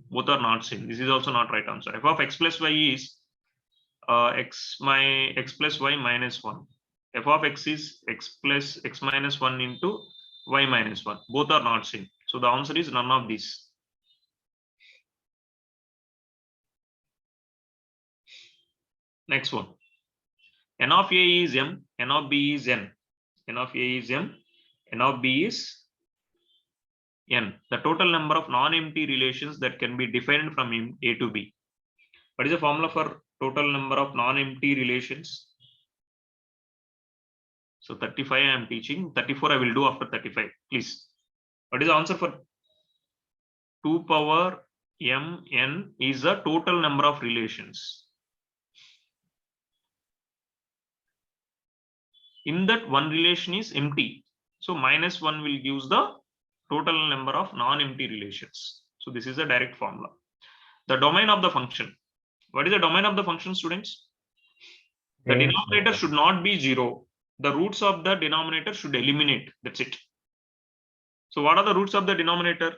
Both are not same. This is also not right answer. F of x plus y is x plus y minus 1. F of x is x plus x minus 1 into y minus 1. Both are not same. So the answer is none of these. Next one. N of A is M, N of B is N. N of A is M, N of B is N. The total number of non-empty relations that can be defined from A to B. What is the formula for total number of non-empty relations? So 35 I am teaching, 34 I will do after 35, please. What is the answer for 2 power mn is the total number of relations. In that one relation is empty. So minus 1 will give the total number of non-empty relations. So this is a direct formula. The domain of the function. What is the domain of the function, students? The Range denominator number. should not be 0. The roots of the denominator should eliminate. That's it. So what are the roots of the denominator?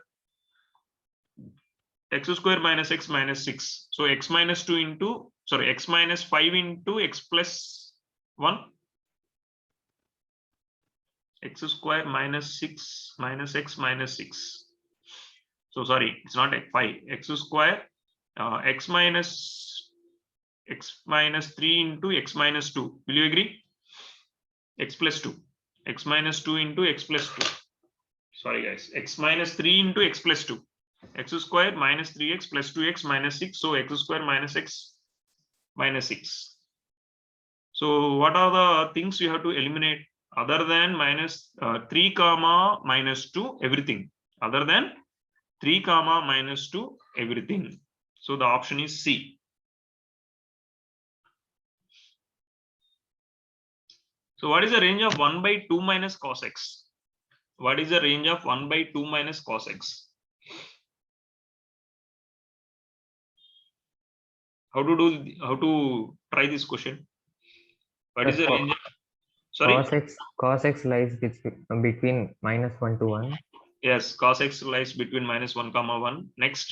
X square minus x minus 6. So x minus 2 into, sorry, x minus 5 into x plus 1. X square minus 6 minus x minus 6. So sorry, it's not 5. X square, x minus 3 into x minus 2. Will you agree? X plus 2. X minus 2 into x plus 2. Sorry guys, x minus 3 into x plus 2. X square minus 3x plus 2x minus 6. So x square minus x minus 6. So what are the things you have to eliminate other than minus 3 comma minus 2 everything, other than 3 comma minus 2 everything. So the option is C. So what is the range of 1 by 2 minus cos x? What is the range of 1 by 2 minus cos x? How to try this question? What is the range of Sorry. Cos x lies between -1 to 1. Yes, cos x lies between -1, 1. Next.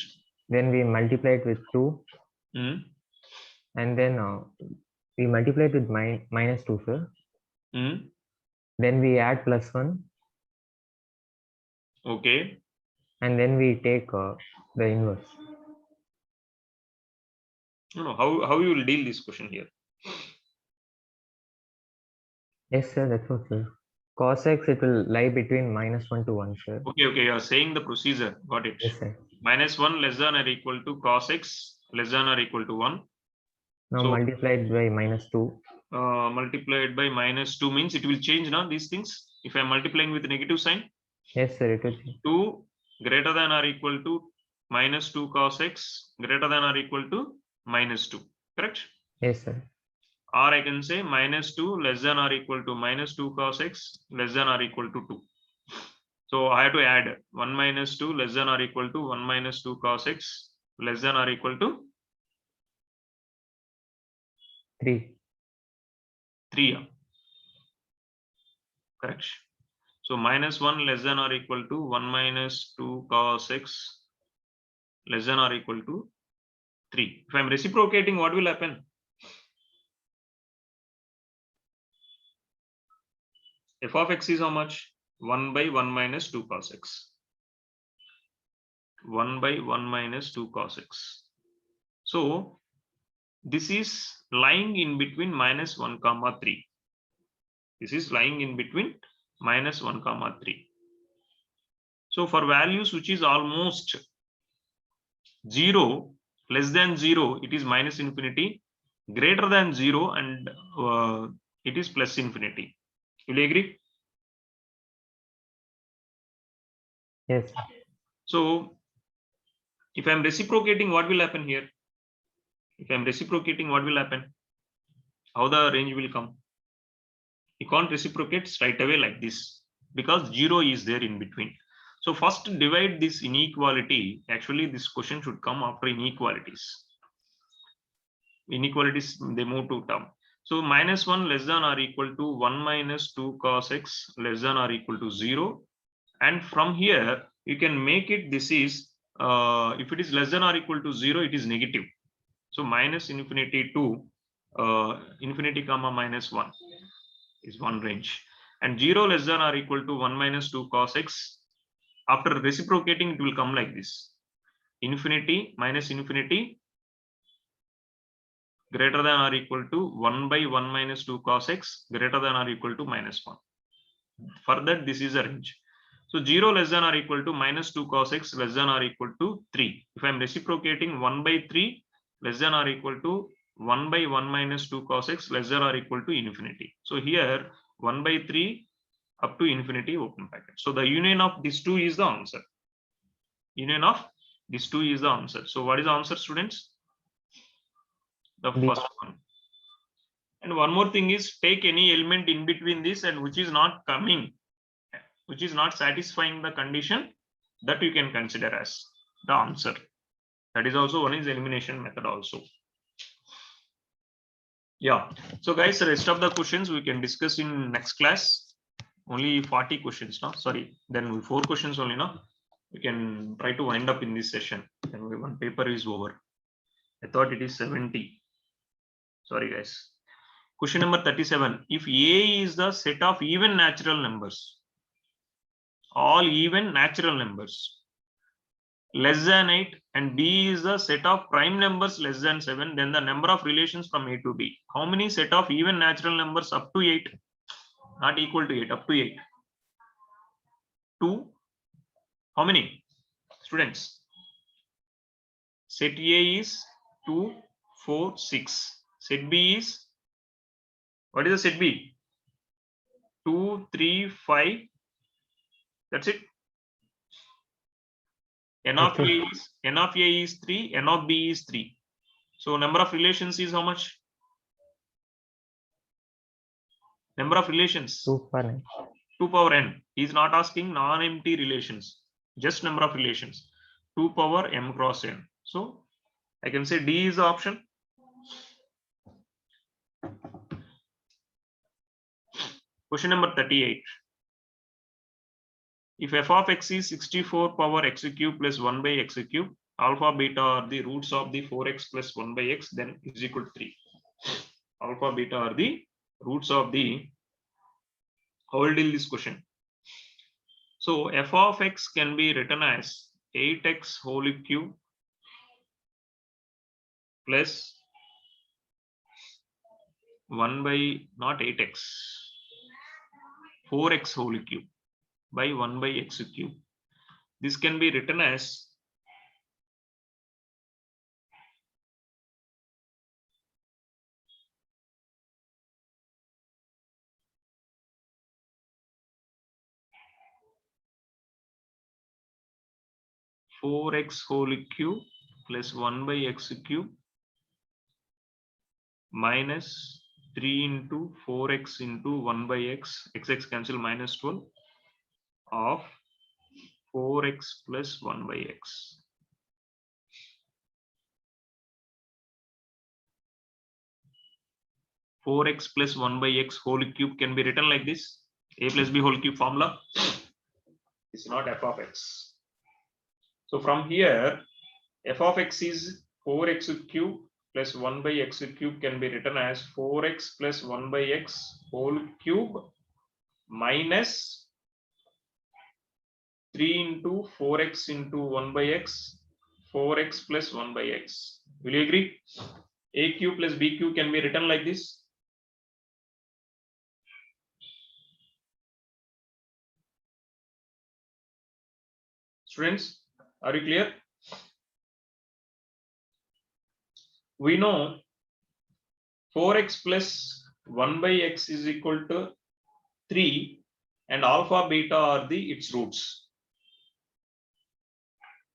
Then we multiply it with 2. Hmm. And then we multiply it with -2, sir. Hmm. Then we add +1. Okay. And then we take the inverse. No, how you will deal this question here? Yes, sir, that's what, sir. Cos x, it will lie between -1 to 1, sir. Okay, you are saying the procedure. Got it. Yes, sir. -1 less than or equal to cos x less than or equal to 1. Now So, multiplied by -2. Multiplied by -2 means it will change now these things. If I am multiplying with negative sign, Yes, sir, it will change. 2 greater than or equal to -2 cos x greater than or equal to -2. Correct? Yes, sir. Or I can say -2 less than or equal to -2 cos x less than or equal to 2. So I have to add 1 minus 2 less than or equal to 1 minus 2 cos x less than or equal to 3. 3. Correct. So -1 less than or equal to 1 minus 2 cos x less than or equal to 3. If I am reciprocating, what will happen? F of x is how much? 1 by 1 minus 2 cos x. 1 by 1 minus 2 cos x. So this is lying in between -1, 3. This is lying in between -1, 3. So for values which is almost 0, less than 0, it is -infinity, greater than 0, and it is +infinity. Will you agree? Yes. So if I am reciprocating, what will happen here? If I am reciprocating, what will happen? How the range will come? You can't reciprocate straight away like this because 0 is there in between. So first divide this inequality. Actually, this question should come after inequalities. Inequalities, they move to term. So -1 less than or equal to 1 minus 2 cos x less than or equal to 0. And from here, you can make it, this is, if it is less than or equal to 0, it is negative. So -infinity to infinity comma -1 is one range. And 0 less than or equal to 1 minus 2 cos x. After reciprocating, it will come like this. Infinity minus infinity greater than or equal to 1 by 1 minus 2 cos x greater than or equal to -1. For that, this is a range. So 0 less than or equal to -2 cos x less than or equal to 3. If I am reciprocating, 1 by 3 less than or equal to 1 by 1 minus 2 cos x less than or equal to infinity. So here 1 by 3 up to infinity open bracket. So the union of these two is the answer. Union of these two is the answer. So what is the answer, students? The B. first one. And one more thing is, take any element in between this and which is not coming, which is not satisfying the condition, that you can consider as the answer. That is also one is elimination method also. Yeah. So guys, the rest of the questions we can discuss in next class. Only 40 questions now. Sorry, then 4 questions only now. We can try to wind up in this session. And one paper is over. I thought it is 70. Sorry, guys. Question number 37. If A is the set of even natural numbers, all even natural numbers, less than 8, and B is the set of prime numbers less than 7, then the number of relations from A to B. How many set of even natural numbers up to 8? Not equal to 8, up to 8. 2. How many? Students. Set A is 2, 4, 6. Set B is, what is the set B? 2, 3, 5. That's it. N of A is 3, N of B is 3. So number of relations is how much? Number of relations? 2 power n. 2 power n. He is not asking non-empty relations, just number of relations. 2 power m cross n. So I can say D is the option. Question number 38. If f of x is 64 power x cube plus 1 by x cube, alpha beta are the roots of the 4x plus 1 by x, then is equal to 3. Alpha beta are the roots of the, how will deal this question? So f of x can be written as 8x whole cube plus 1 by, not 8x, 4x whole cube by 1 by x cube. This can be written as 4x whole cube plus 1 by x cube minus 3 into 4x into 1 by x, x cancel, minus 12 of 4x plus 1 by x. Four x plus 1 by x whole cube can be written like this, a plus b whole cube formula. It's not f of x. So from here, f of x is 4x cube plus 1 by x cube can be written as 4x plus 1 by x whole cube minus 3 into 4x into 1 by x, 4x plus 1 by x. Will you agree? A cube plus b cube can be written like this. Students, are you clear? We know 4x plus 1 by x is equal to 3 and alpha beta are the its roots.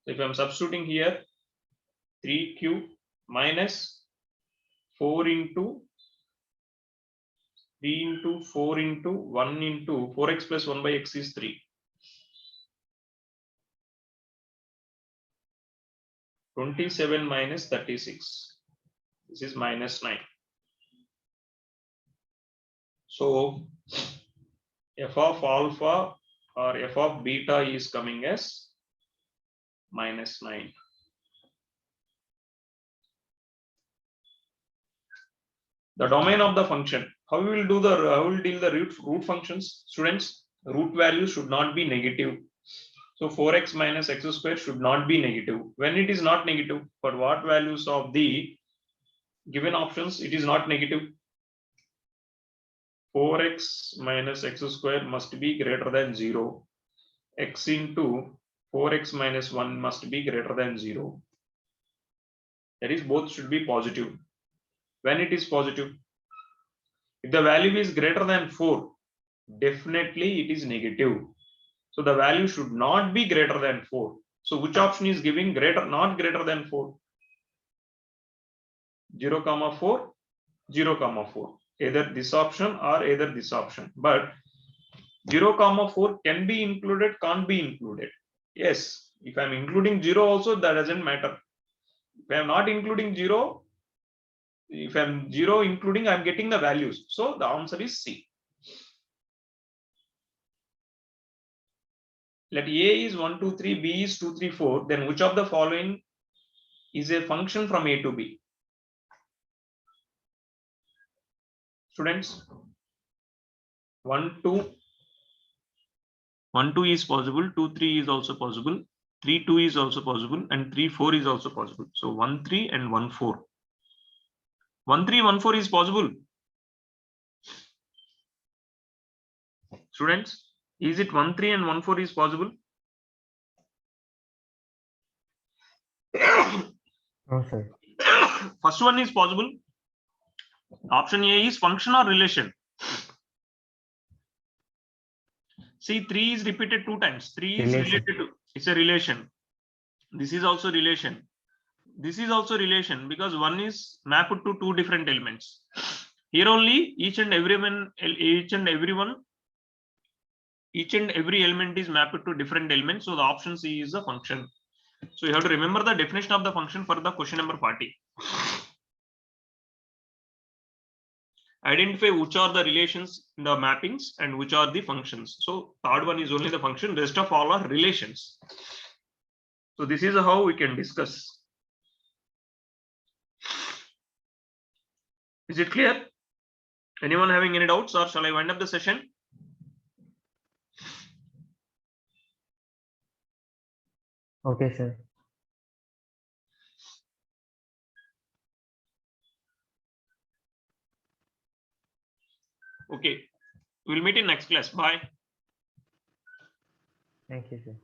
So if I am substituting here 3 cube minus 4 into 3 into 4 into 1 into 4x plus 1 by x is 3. 27 minus 36. This is minus 9. So f of alpha or f of beta is coming as minus 9. The domain of the function. How we will do the deal the root functions? Students, root values should not be negative. So 4x minus x square should not be negative. When it is not negative, for what values of the given options it is not negative? 4x minus x square must be greater than 0. X into 4x minus 1 must be greater than 0. That is, both should be positive. When it is positive, if the value is greater than 4, definitely it is negative. So the value should not be greater than 4. So which option is giving greater, not greater than 4? 0, 4, 0, 4. Either this option or either this option. But 0, 4 can be included, can't be included. Yes, if I'm including 0 also, that doesn't matter. If I'm not including 0, if I'm 0 including, I'm getting the values. So the answer is C. Let A is 1, 2, 3, B is 2, 3, 4. Then which of the following is a function from A to B? Students, 1, 2. 1, 2 is possible. 2, 3 is also possible. 3, 2 is also possible. And 3, 4 is also possible. So 1, 3 and 1, 4. 1, 3, 1, 4 is possible. Students, is it 1, 3 and 1, 4 is possible? No, sir. First one is possible. Option A is function or relation. See, 3 is repeated 2 times. 3 is Relation. related to, it's a relation. This is also relation. This is also relation because 1 is mapped to 2 different elements. Here only each and every element is mapped to different elements. So the option C is a function. So you have to remember the definition of the function for the question number 40. Identify which are the relations in the mappings and which are the functions. So third one is only the function, rest of all are relations. So this is how we can discuss. Is it clear? Anyone having any doubts, or shall I wind up the session? Okay, sir. Okay, we'll meet in next class. Bye. Thank you, sir.